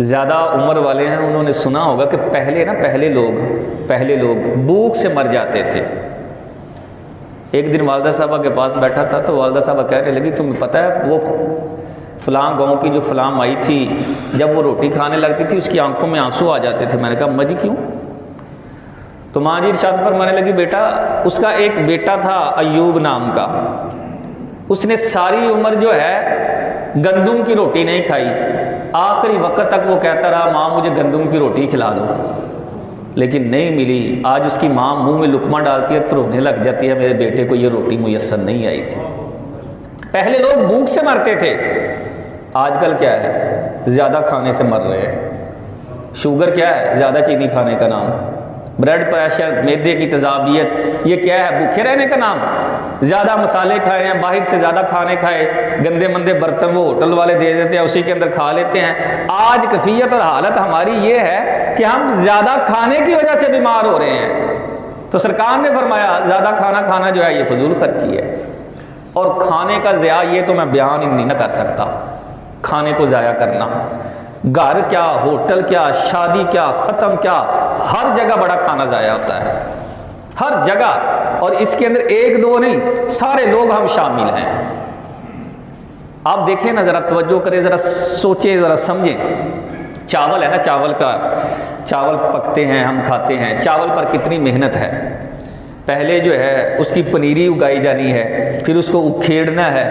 زیادہ عمر والے ہیں انہوں نے سنا ہوگا کہ پہلے لوگ بھوک سے مر جاتے تھے۔ ایک دن والدہ صاحبہ کے پاس بیٹھا تھا تو والدہ صاحبہ کہنے لگی تمہیں پتہ ہے وہ فلاں گاؤں کی جو فلاں مائی تھی، جب وہ روٹی کھانے لگتی تھی اس کی آنکھوں میں آنسو آ جاتے تھے۔ میں نے کہا اماں جی کیوں؟ تو ماں جی ارشاد فرمانے لگی بیٹا اس کا ایک بیٹا تھا ایوب نام کا، اس نے ساری عمر جو ہے گندم کی روٹی نہیں کھائی، آخری وقت تک وہ کہتا رہا ماں مجھے گندم کی روٹی کھلا دو، لیکن نہیں ملی۔ آج اس کی ماں منہ میں لقمہ ڈالتی ہے تو رونے لگ جاتی ہے میرے بیٹے کو یہ روٹی میسر نہیں آئی تھی۔ پہلے لوگ بھوک سے مرتے تھے، آج کل کیا ہے زیادہ کھانے سے مر رہے ہیں۔ شوگر کیا ہے؟ زیادہ چینی کھانے کا نام۔ بلڈ پریشر، معدے کی تیزابیت، یہ کیا ہے؟ بھوکے رہنے کا نام۔ زیادہ مسالے کھائے ہیں، باہر سے زیادہ کھانے کھائے، گندے مندے برتن وہ ہوٹل والے دے دیتے ہیں اسی کے اندر کھا لیتے ہیں۔ آج کیفیت اور حالت ہماری یہ ہے کہ ہم زیادہ کھانے کی وجہ سے بیمار ہو رہے ہیں۔ تو سرکار نے فرمایا زیادہ کھانا کھانا جو ہے یہ فضول خرچی ہے، اور کھانے کا ضیاع یہ تو میں بیان ہی نہیں نہ کر سکتا۔ کھانے کو ضائع کرنا، گھر کیا، ہوٹل کیا، شادی کیا، ختم کیا، ہر جگہ بڑا کھانا ضائع ہوتا ہے، ہر جگہ۔ اور اس کے اندر ایک دو نہیں، سارے لوگ ہم شامل ہیں۔ آپ دیکھیں نا، ذرا توجہ کریں، ذرا سوچیں، ذرا سمجھیں۔ چاول ہے نا، چاول پکتے ہیں، ہم کھاتے ہیں، چاول پر کتنی محنت ہے۔ پہلے جو ہے اس کی پنیری اگائی جانی ہے، پھر اس کو اکھیڑنا ہے،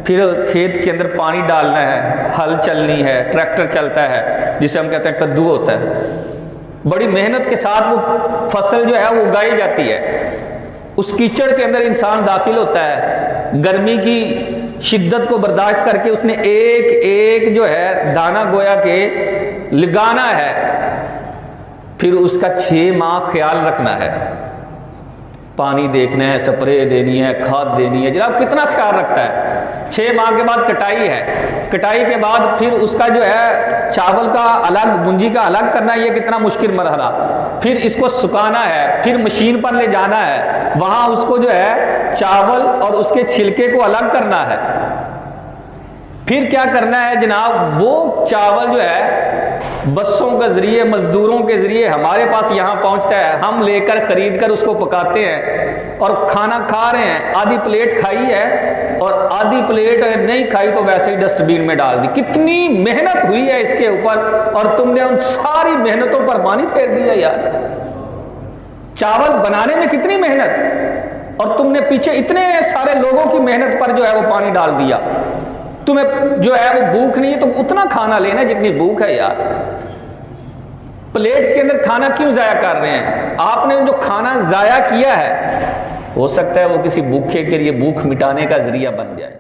پھر کھیت کے اندر پانی ڈالنا ہے، ہل چلنی ہے، ٹریکٹر چلتا ہے جسے ہم کہتے ہیں کدو ہوتا ہے۔ بڑی محنت کے ساتھ وہ فصل جو ہے وہ اگائی جاتی ہے۔ اس کیچڑ کے اندر انسان داخل ہوتا ہے، گرمی کی شدت کو برداشت کر کے اس نے ایک ایک جو ہے دانہ گویا کہ لگانا ہے، پھر اس کا 6 ماہ خیال رکھنا ہے، پانی دیکھنا ہے، سپرے دینی ہے، کھاد دینی ہے۔ جناب کتنا خیال رکھتا ہے۔ 6 ماہ کے بعد کٹائی ہے، کٹائی کے بعد پھر اس کا جو ہے چاول کا الگ، گنجی کا الگ کرنا، یہ کتنا مشکل مرحلہ۔ پھر اس کو سکانا ہے، پھر مشین پر لے جانا ہے، وہاں اس کو جو ہے چاول اور اس کے چھلکے کو الگ کرنا ہے۔ پھر کیا کرنا ہے جناب، وہ چاول جو ہے بسوں کے ذریعے، مزدوروں کے ذریعے ہمارے پاس یہاں پہنچتا ہے، ہم لے کر خرید کر اس کو پکاتے ہیں اور کھانا کھا رہے ہیں۔ آدھی پلیٹ کھائی ہے اور آدھی پلیٹ نہیں کھائی تو ویسے ہی ڈسٹ بین میں ڈال دی۔ کتنی محنت ہوئی ہے اس کے اوپر، اور تم نے ان ساری محنتوں پر پانی پھیر دیا یار۔ چاول بنانے میں کتنی محنت، اور تم نے پیچھے اتنے سارے لوگوں کی محنت پر جو ہے وہ پانی ڈال دیا۔ تمہیں جو ہے وہ بھوک نہیں ہے تو اتنا کھانا لینا جتنی بھوک ہے یار۔ پلیٹ کے اندر کھانا کیوں ضائع کر رہے ہیں؟ آپ نے جو کھانا ضائع کیا ہے، ہو سکتا ہے وہ کسی بھوکے کے لیے بھوک مٹانے کا ذریعہ بن جائے۔